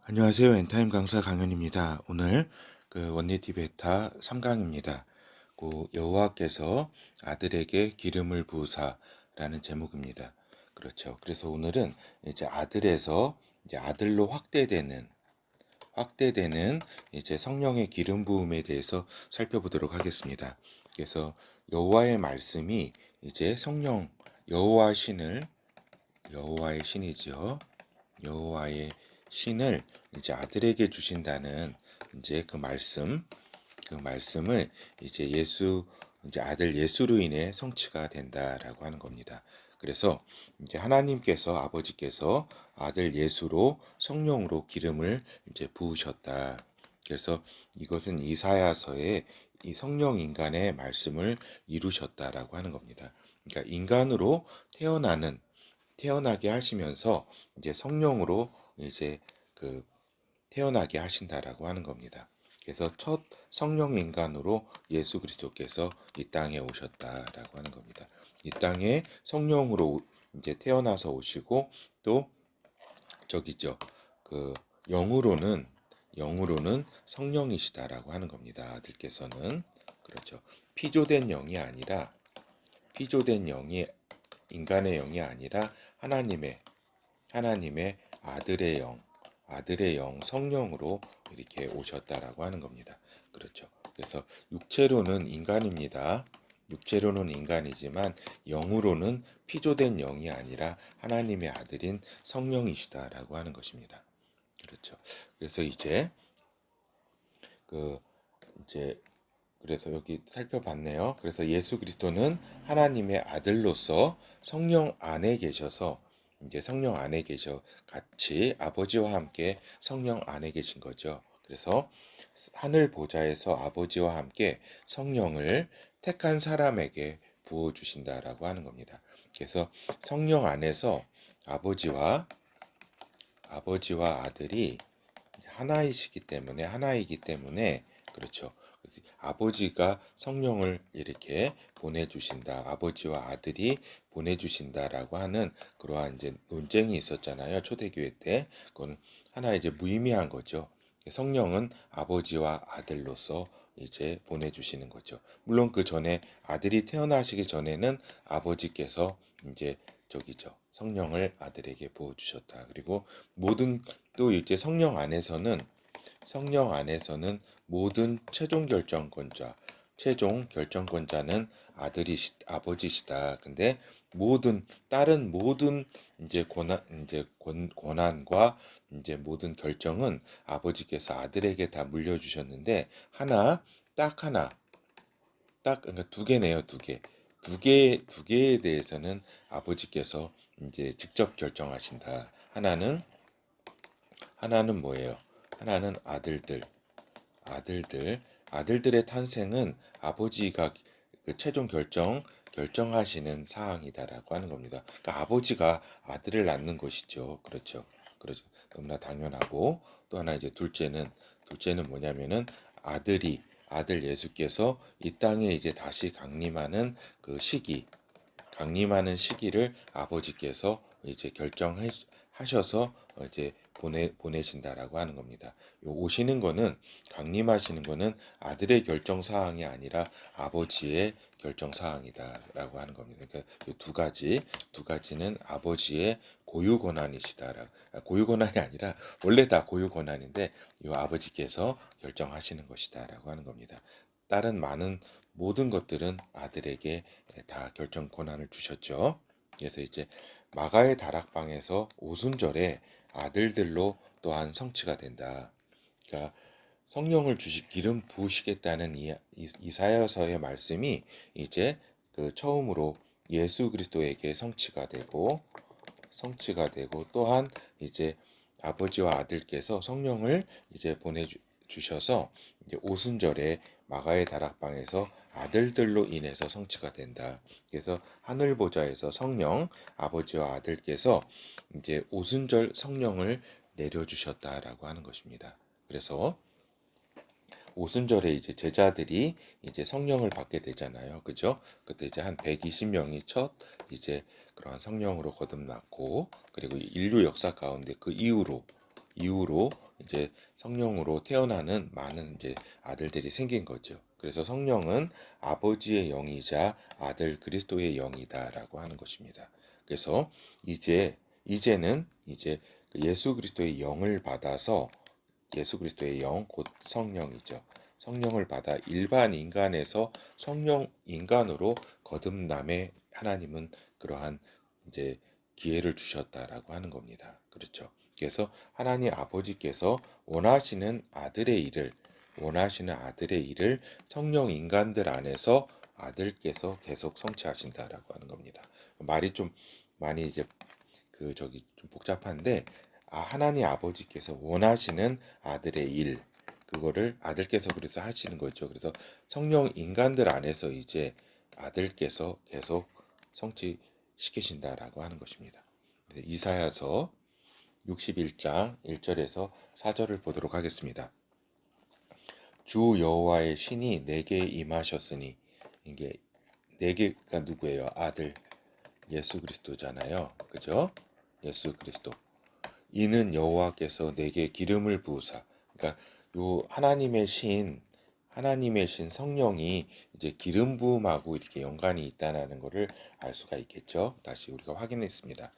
안녕하세요. 엔타임 강사 강현입니다. 오늘 원리티 베타 3강입니다. 여호와께서 아들에게 기름을 부으사라는 제목입니다. 그렇죠. 그래서 오늘은 이제 아들에서 이제 아들로 확대되는 이제 성령의 기름 부음에 대해서 살펴보도록 하겠습니다. 그래서 여호와의 말씀이 이제 성령 여호와의 신이죠. 여호와의 신을 이제 아들에게 주신다는 이제 그 말씀을 이제 이제 아들 예수로 인해 성취가 된다라고 하는 겁니다. 그래서 이제 아버지께서 아들 예수로 성령으로 기름을 이제 부으셨다. 그래서 이것은 이사야서의 이 성령 인간의 말씀을 이루셨다라고 하는 겁니다. 그러니까 인간으로 태어나게 하시면서 이제 성령으로 이제 그 태어나게 하신다라고 하는 겁니다. 그래서 첫 성령 인간으로 예수 그리스도께서 이 땅에 오셨다라고 하는 겁니다. 이 땅에 성령으로 이제 태어나서 오시고 또 저기죠. 그 영으로는 성령이시다라고 하는 겁니다. 아들께서는 그렇죠. 피조된 영이 아니라 피조된 영이 인간의 영이 아니라 하나님의 아들의 영 성령으로 이렇게 오셨다라고 하는 겁니다. 그렇죠. 그래서 육체로는 인간입니다. 육체로는 인간이지만 영으로는 피조된 영이 아니라 하나님의 아들인 성령이시다라고 하는 것입니다. 그렇죠. 그래서 그 이제 그래서 여기 살펴봤네요. 그래서 예수 그리스도는 하나님의 아들로서 성령 안에 계셔서 이제 성령 안에 계셔 같이 아버지와 함께 성령 안에 계신 거죠. 그래서 하늘 보좌에서 아버지와 함께 성령을 택한 사람에게 부어 주신다라고 하는 겁니다. 그래서 성령 안에서 아버지와 아들이 하나이기 때문에 그렇죠. 아버지가 성령을 이렇게 보내주신다. 아버지와 아들이 보내주신다라고 하는 그러한 이제 논쟁이 있었잖아요. 초대교회 때. 그건 하나 이제 무의미한 거죠. 성령은 아버지와 아들로서 이제 보내주시는 거죠. 물론 그 전에 아들이 태어나시기 전에는 아버지께서 이제 저기죠. 성령을 아들에게 부어주셨다. 그리고 모든 또 이제 성령 안에서는 모든 최종 결정권자는 아버지시다. 근데 다른 모든 이제 권한과 이제 모든 결정은 아버지께서 아들에게 다 물려주셨는데 그러니까 두 개네요, 두 개. 두 개에 대해서는 아버지께서 이제 직접 결정하신다. 하나는 뭐예요? 하나는 아들들, 아들들의 탄생은 아버지가 그 최종 결정하시는 사항이다라고 하는 겁니다. 그러니까 아버지가 아들을 낳는 것이죠. 그렇죠. 그렇죠. 너무나 당연하고 또 하나 이제 둘째는 뭐냐면은 아들 예수께서 이 땅에 이제 다시 강림하는 시기를 아버지께서 이제 결정하셔서 이제 보내신다라고 하는 겁니다. 강림하시는 거는 아들의 결정 사항이 아니라 아버지의 결정 사항이다라고 하는 겁니다. 그러니까 두 가지는 아버지의 고유 고유 권한이 아니라 원래 다 고유 권한인데 이 아버지께서 결정하시는 것이다라고 하는 겁니다. 다른 모든 것들은 아들에게 다 결정 권한을 주셨죠. 그래서 이제 마가의 다락방에서 오순절에 아들들로 또한 성취가 된다. 그러니까 기름 부으시겠다는 이사야서의 말씀이 이제 그 처음으로 예수 그리스도에게 성취가 되고 또한 이제 아버지와 아들께서 성령을 이제 보내주셔서 이제 오순절에 마가의 다락방에서 아들들로 인해서 성취가 된다. 그래서 하늘 보좌에서 아버지와 아들께서 이제 오순절 성령을 내려주셨다라고 하는 것입니다. 그래서 오순절에 이제 제자들이 이제 성령을 받게 되잖아요. 그죠? 그때 이제 한 120명이 이제 그러한 성령으로 거듭났고, 그리고 인류 역사 가운데 그 이후로 이제 성령으로 태어나는 많은 이제 아들들이 생긴 거죠. 그래서 성령은 아버지의 영이자 아들 그리스도의 영이다라고 하는 것입니다. 그래서 이제는 이제 그 예수 그리스도의 영을 받아서 예수 그리스도의 영, 곧 성령이죠. 성령을 받아 일반 인간에서 성령 인간으로 거듭남에 하나님은 그러한 이제 기회를 주셨다라고 하는 겁니다. 그렇죠. 그래서 하나님 아버지께서 원하시는 아들의 일을 성령 인간들 안에서 아들께서 계속 성취하신다라고 하는 겁니다. 말이 좀 많이 이제 좀 복잡한데, 하나님 아버지께서 원하시는 아들의 일, 그거를 아들께서 그래서 하시는 거죠. 그래서 성령 인간들 안에서 이제 아들께서 계속 성취시키신다라고 하는 것입니다. 이사야서 61장 1절에서 4절을 보도록 하겠습니다. 주 여호와의 신이 내게 임하셨으니, 이게 내게가 누구예요? 아들 예수 그리스도잖아요. 그죠? 예수 그리스도. 이는 여호와께서 내게 기름을 부으사. 그러니까 요 하나님의 신 성령이 이제 기름 부음하고 이렇게 연관이 있다는 것을 알 수가 있겠죠. 다시 우리가 확인했습니다.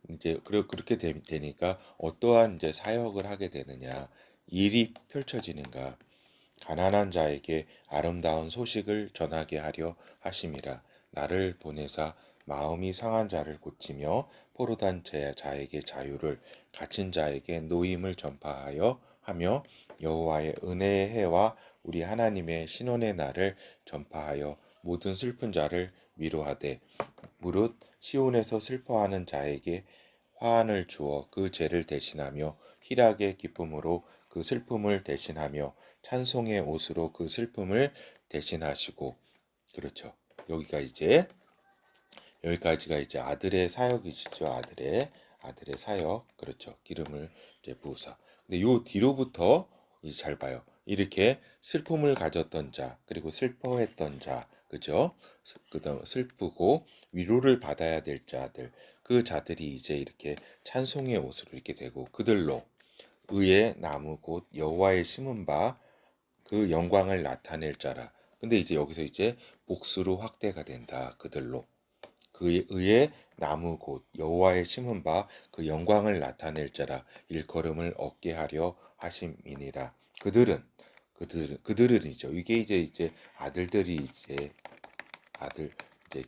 이제 그렇게 되니까 어떠한 이제 사역을 하게 되느냐, 일이 펼쳐지는가. 가난한 자에게 아름다운 소식을 전하게 하려 하심이라. 나를 보내사 마음이 상한 자를 고치며 포로단 자에게 자유를, 갇힌 자에게 노임을 전파하여 하며, 여호와의 은혜의 해와 우리 하나님의 신원의 날을 전파하여 모든 슬픈 자를 위로하되, 무릇 시온에서 슬퍼하는 자에게 화환을 주어 그 죄를 대신하며 희락의 기쁨으로 그 슬픔을 대신하며 찬송의 옷으로 그 슬픔을 대신하시고. 그렇죠. 여기까지가 이제 아들의 사역이시죠. 아들의 사역. 그렇죠. 기름을 이제 부으사. 근데 요 뒤로부터 이제 잘 봐요. 이렇게 슬픔을 가졌던 자, 그리고 슬퍼했던 자, 그죠? 그다음 슬프고 위로를 받아야 될 자들, 그 자들이 이제 이렇게 찬송의 옷으로 이렇게 되고, 그들로 의의 나무 곧 여호와의 심은 바 그 영광을 나타낼 자라. 근데 이제 여기서 이제 복수로 확대가 된다. 그들로 그 의의 나무 곧 여호와의 심은 바 그 영광을 나타낼 자라 일컬음을 얻게 하려 하심이니라. 그들은이죠. 이게 이제 아들들이 아들 이제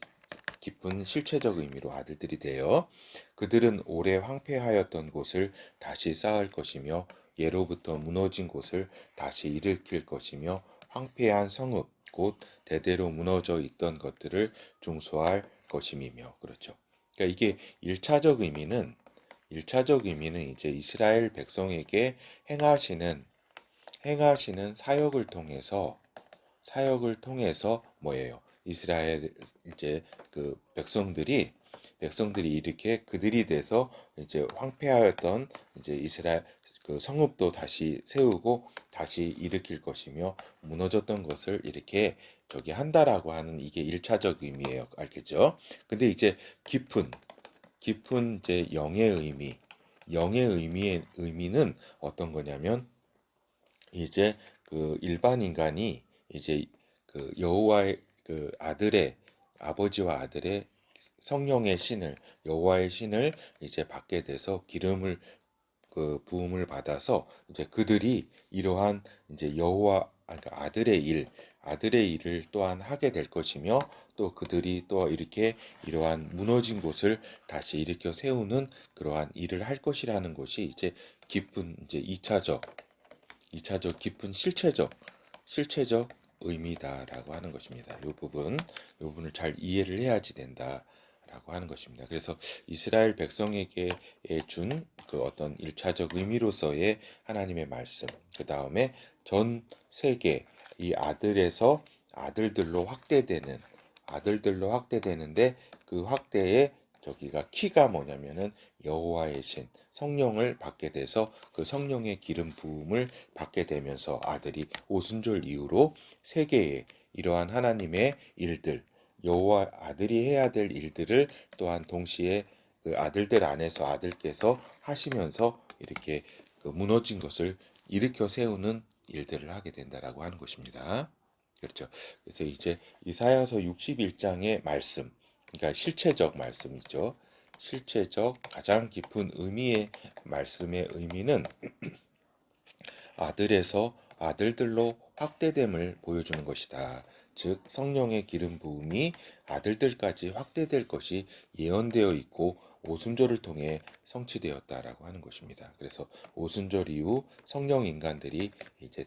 깊은 실체적 의미로 아들들이 되어, 그들은 오래 황폐하였던 곳을 다시 쌓을 것이며 예로부터 무너진 곳을 다시 일으킬 것이며 황폐한 성읍 곧 대대로 무너져 있던 것들을 중수할 것임이며. 그렇죠. 그러니까 이게 일차적 의미는 이제 이스라엘 백성에게 행하시는 사역을 통해서 뭐예요? 이스라엘 이제 그 백성들이 이렇게 그들이 돼서 이제 황폐하였던 이제 이스라엘 그 성읍도 다시 세우고 다시 일으킬 것이며 무너졌던 것을 이렇게 저기 한다라고 하는, 이게 일차적 의미예요. 알겠죠? 근데 이제 깊은 이제 영의 의미는 어떤 거냐면, 이제 그 일반 인간이 이제 그 여호와의 그 아버지와 아들의 성령의 신을 여호와의 신을 이제 받게 돼서 기름을 그 부음을 받아서 이제 그들이 이러한 이제 그러니까 아들의 일을 또한 하게 될 것이며, 또 그들이 또 이렇게 이러한 무너진 곳을 다시 일으켜 세우는 그러한 일을 할 것이라는 것이 이제 깊은 이제 이차적 깊은 실체적 의미다라고 하는 것입니다. 이 부분을 잘 이해를 해야지 된다라고 하는 것입니다. 그래서 이스라엘 백성에게 준 그 어떤 일차적 의미로서의 하나님의 말씀, 그 다음에 전 세계 이 아들들로 확대되는데, 그 확대의 저기가 키가 뭐냐면은 여호와의 신 성령을 받게 돼서 그 성령의 기름 부음을 받게 되면서 아들이 오순절 이후로 세계에 이러한 하나님의 일들, 여호와 아들이 해야 될 일들을 또한 동시에 그 아들들 안에서 아들께서 하시면서 이렇게 그 무너진 것을 일으켜 세우는 일들을 하게 된다라고 하는 것입니다. 그렇죠. 그래서 이제 이사야서 61장의 말씀, 그러니까 실체적 말씀이죠. 실체적 가장 깊은 의미의 말씀의 의미는 아들에서 아들들로 확대됨을 보여주는 것이다. 즉 성령의 기름 부음이 아들들까지 확대될 것이 예언되어 있고 오순절을 통해 성취되었다라고 하는 것입니다. 그래서 오순절 이후 성령 인간들이 이제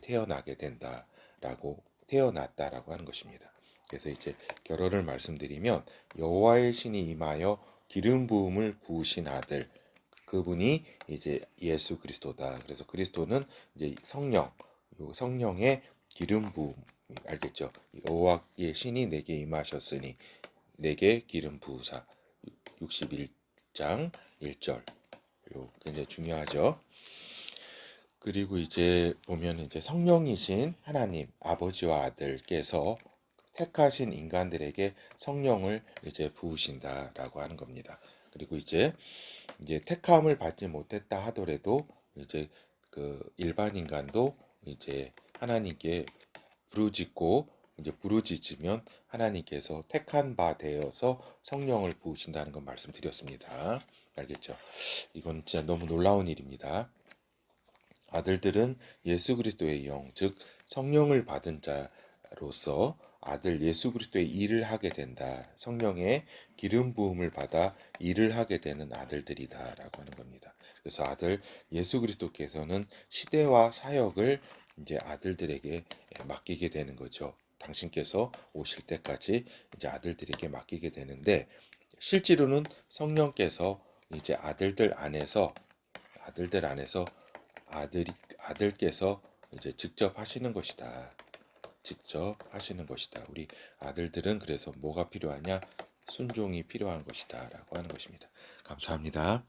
태어났다라고 하는 것입니다. 그래서 이제 결론을 말씀드리면 여호와의 신이 임하여 기름 부음을 부으신 아들, 그분이 이제 예수 그리스도다. 그래서 그리스도는 이제 성령, 요 성령의 기름 부음, 알겠죠? 여호와의 신이 내게 임하셨으니 내게 기름 부으사. 61장 1절. 요 굉장히 중요하죠. 그리고 이제 보면 이제 성령이신 하나님 아버지와 아들께서 택하신 인간들에게 성령을 이제 부으신다라고 하는 겁니다. 그리고 이제 택함을 받지 못했다 하더라도 이제 그 일반 인간도 이제 하나님께 부르짖고 이제 부르짖으면 하나님께서 택한 바 되어서 성령을 부으신다는 건 말씀드렸습니다. 알겠죠? 이건 진짜 너무 놀라운 일입니다. 아들들은 예수 그리스도의 영, 즉 성령을 받은 자로서 아들 예수 그리스도의 일을 하게 된다. 성령의 기름 부음을 받아 일을 하게 되는 아들들이다라고 하는 겁니다. 그래서 아들 예수 그리스도께서는 시대와 사역을 이제 아들들에게 맡기게 되는 거죠. 당신께서 오실 때까지 이제 아들들에게 맡기게 되는데 실제로는 성령께서 이제 아들들 안에서 아들께서 이제 직접 하시는 것이다. 직접 하시는 것이다. 우리 아들들은 그래서 뭐가 필요하냐? 순종이 필요한 것이다. 라고 하는 것입니다. 감사합니다.